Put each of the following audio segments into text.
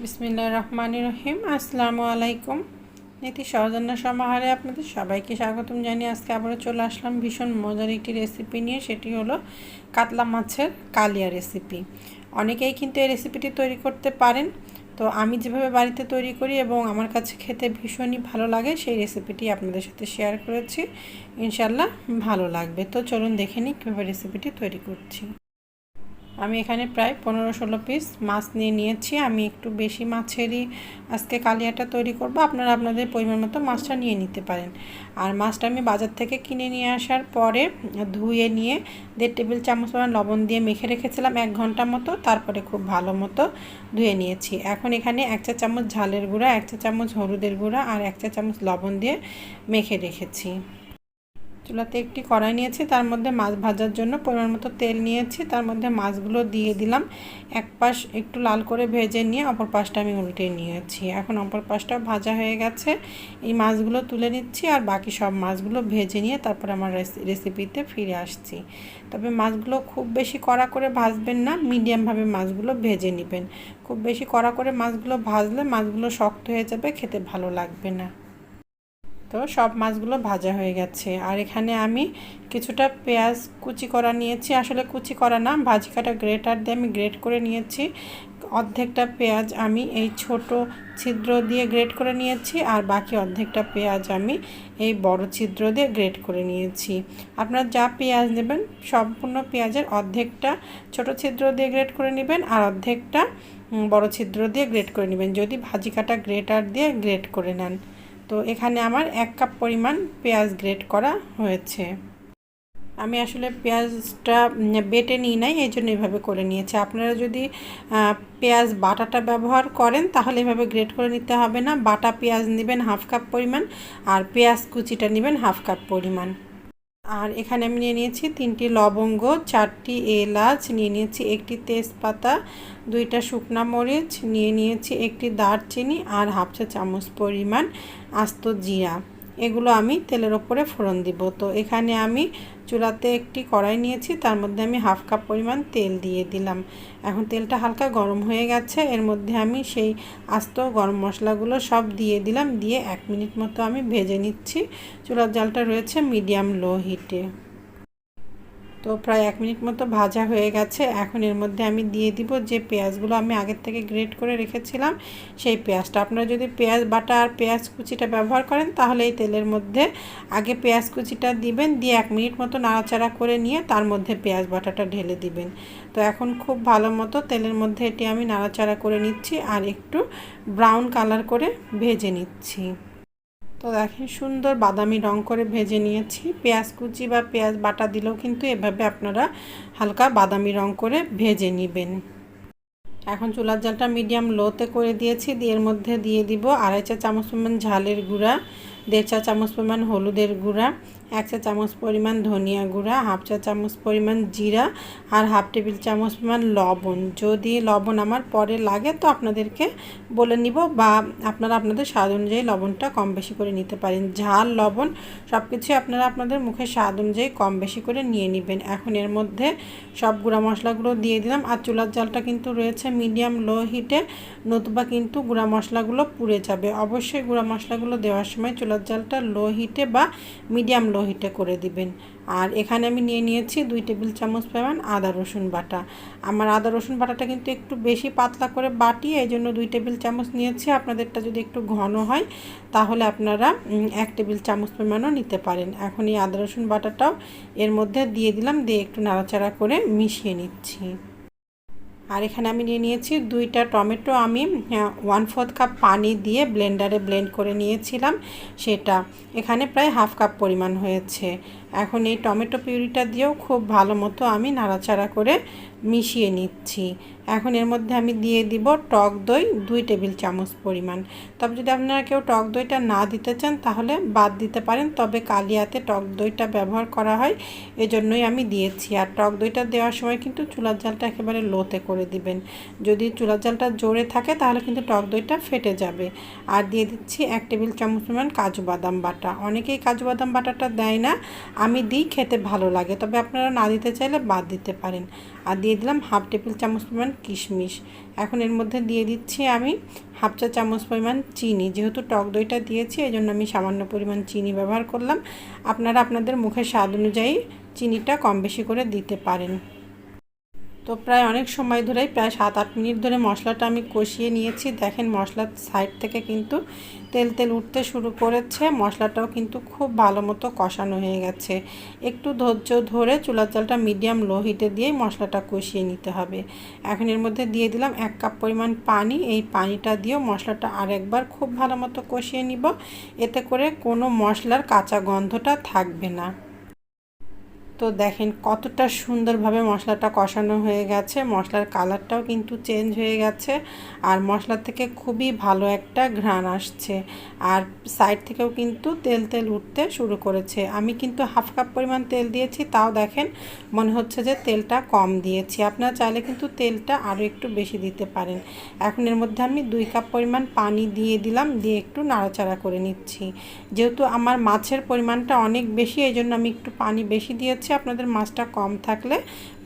বিসমিল্লাহির রহমানির রহিম। আসসালামু আলাইকুম। নীতি সহজন্য সমাহারে আপনাদের সবাইকে স্বাগতম জানিয়ে আজকে আবারও চলে আসলাম ভীষণ মজার একটি রেসিপি নিয়ে। সেটি হলো কাতলা মাছের কালিয়া রেসিপি। অনেকেই কিন্তু এই রেসিপিটি তৈরি করতে পারেন। তো আমি যেভাবে বাড়িতে তৈরি করি এবং আমার কাছে খেতে ভীষণই ভালো লাগে, সেই রেসিপিটি আপনাদের সাথে শেয়ার করেছি। ইনশাল্লাহ ভালো লাগবে। তো চলুন দেখে নিই কীভাবে রেসিপিটি তৈরি করছি। আমি এখানে প্রায় 15-16 পিস মাছ নিয়েছি। আমি একটু বেশি মাছেরই আজকে কালিয়াটা তৈরি করব। আপনারা আপনাদের পরিমাণ মতো মাছটা নিয়ে নিতে পারেন। আর মাছটা আমি বাজার থেকে কিনে নিয়ে আসার পরে ধুয়ে নিয়ে 1.5 টেবিল চামচ লবণ দিয়ে মেখে রেখেছিলাম 1 ঘন্টা মতো। তারপরে খুব ভালো মতো ধুয়ে নিয়েছি। এখন এখানে 1 চা চামচ ঝালের গুঁড়া, 1 চা চামচ হলুদের গুঁড়া আর 1 চা চামচ লবণ দিয়ে মেখে রেখেছি। চুলাতে একটি কড়াই নিয়েছি, তার মধ্যে মাছ ভাজার জন্য পরিমাণ মতো তেল নিয়েছি। তার মধ্যে মাছগুলো দিয়ে দিলাম। এক পাশ একটু লাল করে ভেজে নিয়ে অপর পাশটা আমি উল্টে নিয়েছি। এখন অপর পাশটা ভাজা হয়ে গেছে। এই মাছগুলো তুলে নিচ্ছি আর বাকি সব মাছগুলো ভেজে নিয়ে তারপর আমার রেসিপিতে ফিরে আসছি। তবে মাছগুলো খুব বেশি কড়া করে ভাজবেন না, মিডিয়ামভাবে মাছগুলো ভেজে নেবেন। খুব বেশি কড়া করে মাছগুলো ভাজলে মাছগুলো শক্ত হয়ে যাবে, খেতে ভালো লাগবে না। তো সব মাছগুলো ভাজা হয়ে গেছে। আর এখানে আমি কিছুটা পেঁয়াজ কুচি করা নিয়েছি। আসলে কুচি করা না, ভাজি কাটা গ্রেটার দিয়ে আমি গ্রেট করে নিয়েছি। অর্ধেকটা পেঁয়াজ আমি এই ছোট ছিদ্র দিয়ে গ্রেট করে নিয়েছি আর বাকি অর্ধেকটা পেঁয়াজ আমি এই বড় ছিদ্র দিয়ে গ্রেট করে নিয়েছি। আপনারা যা পেঁয়াজ নেবেন সম্পূর্ণ পেঁয়াজের অর্ধেকটা ছোট ছিদ্র দিয়ে গ্রেট করে নেবেন আর অর্ধেকটা বড় ছিদ্র দিয়ে গ্রেট করে নেবেন, যদি ভাজি কাটা গ্রেটার দিয়ে গ্রেট করে নেন। তো এখানে আমার 1 কাপ পরিমাণ পেঁয়াজ গ্রেট করা হয়েছে। আমি আসলে পেঁয়াজটা বেটে নিই নাই, এই জন্য এভাবে করে নিয়েছি। আপনারা যদি পেঁয়াজ বাটাটা ব্যবহার করেন তাহলে এভাবে গ্রেট করে নিতে হবে না। বাটা পেঁয়াজ নেবেন 1/2 কাপ পরিমাণ আর পেঁয়াজ কুচিটা নেবেন 1/2 কাপ পরিমাণ। আর এখানে আমি নিয়ে নিয়েছি 3টি লবঙ্গ, 4টি এলাচ, নিয়ে নিয়েছি 1টি তেজপাতা, 2টা শুকনা মরিচ, নিয়ে নিয়েছি 1টি দারচিনি আর 1/2 চা চামচ পরিমাণ আস্ত জিরা। এগুলো আমি তেলের ওপরে ফোড়ন দিব। তো এখানে আমি চুলাতে একটি কড়াই নিয়েছি, তার মধ্যে আমি 1/2 কাপ পরিমাণ তেল দিয়ে দিলাম। এখন তেলটা হালকা গরম হয়ে গেছে, এর মধ্যে আমি সেই আস্ত গরম মশলাগুলো সব দিয়ে দিলাম। দিয়ে 1 মিনিট মতো আমি ভেজে নিচ্ছি। চুলার জালটা রয়েছে মিডিয়াম লো হিটে। তো প্রায় 1 মিনিট মতো ভাজা হয়ে গেছে। এখন এর মধ্যে আমি দিয়ে দিব যে পেঁয়াজগুলো আমি আগের থেকে গ্রেট করে রেখেছিলাম সেই পেঁয়াজটা। আপনারা যদি পেঁয়াজ বাটা আর পেঁয়াজ কুচিটা ব্যবহার করেন তাহলে এই তেলের মধ্যে আগে পেঁয়াজ কুচিটা দিবেন, দিয়ে 1 মিনিট মতো নাড়াচাড়া করে নিয়ে তার মধ্যে পেঁয়াজ বাটাটা ঢেলে দিবেন। তো এখন খুব ভালো মতো তেলের মধ্যে এটি আমি নাড়াচাড়া করে নিচ্ছি আর একটু ব্রাউন কালার করে ভেজে নিচ্ছি। তো দেখেন সুন্দর বাদামি রং করে ভেজে নিয়েছি। পেঁয়াজ কুচি বা পেঁয়াজ বাটা দিলেও কিন্তু এভাবে আপনারা হালকা বাদামি রং করে ভেজে নেবেন। এখন চুলার জালটা মিডিয়াম লোতে করে দিয়েছি। দিয়ে এর মধ্যে দিয়ে দিব 2.5 চা চামচ পরিমাণ ঝালের গুঁড়া, 1.5 চা চামচ পরিমাণ হলুদের গুঁড়া, 1 চা চামচ পরিমাণ ধনিয়া গুঁড়া, 1/2 চা চামচ পরিমাণ জিরা আর 1/2 টেবিল চামচ পরিমাণ লবণ। যদি লবণ আমার পরে লাগে তো আপনাদেরকে বলে নিব, বা আপনারা আপনাদের স্বাদ অনুযায়ী লবণটা কম বেশি করে নিতে পারেন। ঝাল লবণ সব কিছুই আপনারা আপনাদের মুখের স্বাদ অনুযায়ী কম বেশি করে নিয়ে নেবেন। এখন এর মধ্যে সব গুঁড়া মশলাগুলো দিয়ে দিলাম। আর চুলার জালটা কিন্তু রয়েছে মিডিয়াম লো হিটে, নতুবা কিন্তু গুঁড়া মশলাগুলো পুড়ে যাবে। অবশ্যই গুঁড়া মশলাগুলো দেওয়ার সময় চুলার জালটা লো হিটে বা মিডিয়াম লো হিটে করে দিবেন। আর এখানে আমি নিয়ে নিয়েছি 2 টেবিল চামচ পরিমাণ আদা রসুন বাটা। আমার আদা রসুন বাটাটা কিন্তু একটু বেশি পাতলা করে বাটি, এই জন্য 2 টেবিল চামচ নিয়েছি। আপনাদেরটা যদি একটু ঘন হয় তাহলে আপনারা 1 টেবিল চামচ পরিমাণও নিতে পারেন। এখন এই আদা রসুন বাটাটাও এর মধ্যে দিয়ে দিলাম, দিয়ে একটু নাড়াচাড়া করে মিশিয়ে নিচ্ছি। আর এখানে আমি নিয়ে নিয়েছি 2টা টমেটো। আমি 1/4 কাপ পানি দিয়ে ব্লেন্ডারে ব্লেন্ড করে নিয়েছিলাম, সেটা এখানে প্রায় 1/2 কাপ পরিমাণ হয়েছে। এখন এই টমেটো পিউরিটা দিয়েও খুব ভালো মতো আমি নাড়াচাড়া করে মিশিয়ে নিচ্ছি। এখন এর মধ্যে আমি দিয়ে দিব টক দই 2 টেবিল চামচ পরিমাণ। তবে যদি আপনারা কেউ টক দইটা না দিতে চান তাহলে বাদ দিতে পারেন, তবে কালিয়াতে টক দইটা ব্যবহার করা হয় এজন্যই আমি দিয়েছি। আর টক দইটা দেওয়ার সময় কিন্তু চুলার জালটা একেবারে লোতে করে দিবেন। যদি চুলার জালটা জোরে থাকে তাহলে কিন্তু টক দইটা ফেটে যাবে। আর দিয়ে দিচ্ছি 1 টেবিল চামচ পরিমাণ কাজু বাদাম বাটা। অনেকেই কাজু বাদাম বাটাটা দেয় না, আমি দিই, খেতে ভালো লাগে, তবে আপনারা না দিতে চাইলে বাদ দিতে পারেন। আর দিয়ে দিলাম হাফ টেবিল চামচ পরিমাণ কিশমিশ। এখন এর মধ্যে দিয়ে দিচ্ছি আমি হাফ চা চামচ পরিমাণ চিনি। যেহেতু টক দইটা দিয়েছি এই জন্য আমি সামান্য পরিমাণ চিনি ব্যবহার করলাম। আপনারা আপনাদের মুখের স্বাদ অনুযায়ী চিনিটা কম বেশি করে দিতে পারেন। তো প্রায় অনেক সময় ধরেই, প্রায় 7-8 মিনিট ধরে মশলাটা আমি কষিয়ে নিয়েছি। দেখেন মশলার সাইড থেকে কিন্তু তেল তেল উঠতে শুরু করেছে। মশলাটাও কিন্তু খুব ভালো মতো কষানো হয়ে গেছে। একটু ধৈর্য ধরে চুলার জালটা মিডিয়াম লো হিটে দিয়েই মশলাটা কষিয়ে নিতে হবে। এখন এর মধ্যে দিয়ে দিলাম 1 কাপ পরিমাণ পানি। এই পানিটা দিয়েও মশলাটা আরেকবার খুব ভালো মতো কষিয়ে নিব। এতে করে কোনো মশলার কাঁচা গন্ধটা থাকবে না। তো দেখেন কতটা সুন্দরভাবে মশলাটা কষানো হয়ে গেছে। মশলার কালারটাও কিন্তু চেঞ্জ হয়ে গেছে, আর মশলা থেকে খুবই ভালো একটা ঘ্রাণ আসছে, আর সাইড থেকেও কিন্তু তেল তেল উঠতে শুরু করেছে। আমি কিন্তু হাফ কাপ পরিমাণ তেল দিয়েছি, তাও দেখেন মনে হচ্ছে যে তেলটা কম দিয়েছি। আপনারা চাইলে কিন্তু তেলটা আরও একটু বেশি দিতে পারেন। এখন এর মধ্যে আমি 2 কাপ পরিমাণ পানি দিয়ে দিলাম, দিয়ে একটু নাড়াচাড়া করে নিচ্ছি। যেহেতু আমার মাছের পরিমাণটা অনেক বেশি, এই জন্য আমি একটু পানি বেশি দিয়েছি। আপনাদের মাছটা কম থাকলে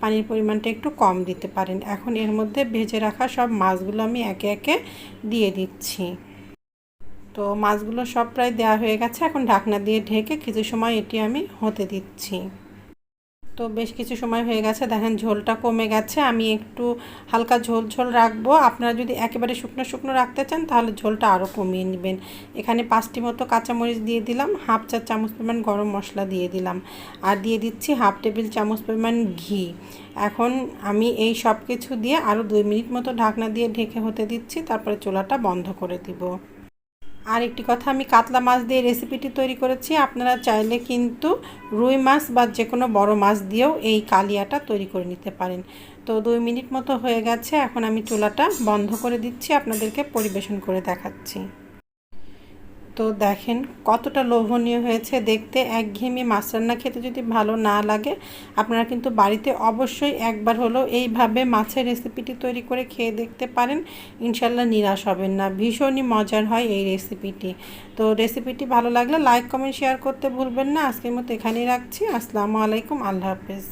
পানির পরিমাণটা একটু কম দিতে পারেন। এখন এর মধ্যে ভেজে রাখা সব মাছগুলো আমি একে একে দিয়ে দিচ্ছি। তো মাছগুলো সব প্রায় দেওয়া হয়ে গেছে। এখন ঢাকনা দিয়ে ঢেকে কিছু সময় এটি আমি হতে দিচ্ছি। তো বেশ কিছু সময় হয়ে গেছে, দেখেন ঝোলটা কমে গেছে। আমি একটু হালকা ঝোল ঝোল রাখবো। আপনারা যদি একেবারে শুকনো শুকনো রাখতে চান তাহলে ঝোলটা আরও কমিয়ে নেবেন। এখানে 5টি মতো কাঁচামরিচ দিয়ে দিলাম, হাফ চা চামচ পরিমাণ গরম মশলা দিয়ে দিলাম, আর দিয়ে দিচ্ছি হাফ টেবিল চামচ পরিমাণ ঘি। এখন আমি এই সব কিছু দিয়ে আরও 2 মিনিট মতো ঢাকনা দিয়ে ঢেকে হতে দিচ্ছি, তারপরে চুলাটা বন্ধ করে দিব। আর একটি কথা, আমি কাতলা মাছ দিয়ে রেসিপিটি তৈরি করেছি। আপনারা চাইলে কিন্তু রুই মাছ বা যে কোনো বড় মাছ দিয়েও এই কালিয়াটা তৈরি করে নিতে পারেন। তো 2 মিনিট মতো হয়ে গেছে, এখন আমি চুলাটা বন্ধ করে দিচ্ছি, আপনাদেরকে পরিবেশন করে দেখাচ্ছি। তো দেখেন কতটা লোভনীয় হয়েছে দেখতে। একঘেয়েমি মাছ রান্না খেতে যদি ভালো না লাগে, আপনারা কিন্তু বাড়িতে অবশ্যই একবার হলো এইভাবে মাছের রেসিপিটি তৈরি করে খেয়ে দেখতে পারেন। ইনশাল্লাহ নিরাশ হবেন না, ভীষণই মজার হয় এই রেসিপিটি। তো রেসিপিটি ভালো লাগলে লাইক কমেন্ট শেয়ার করতে ভুলবেন না। আজকের মতো এখানেই রাখছি। আসসালামু আলাইকুম, আল্লাহ হাফেজ।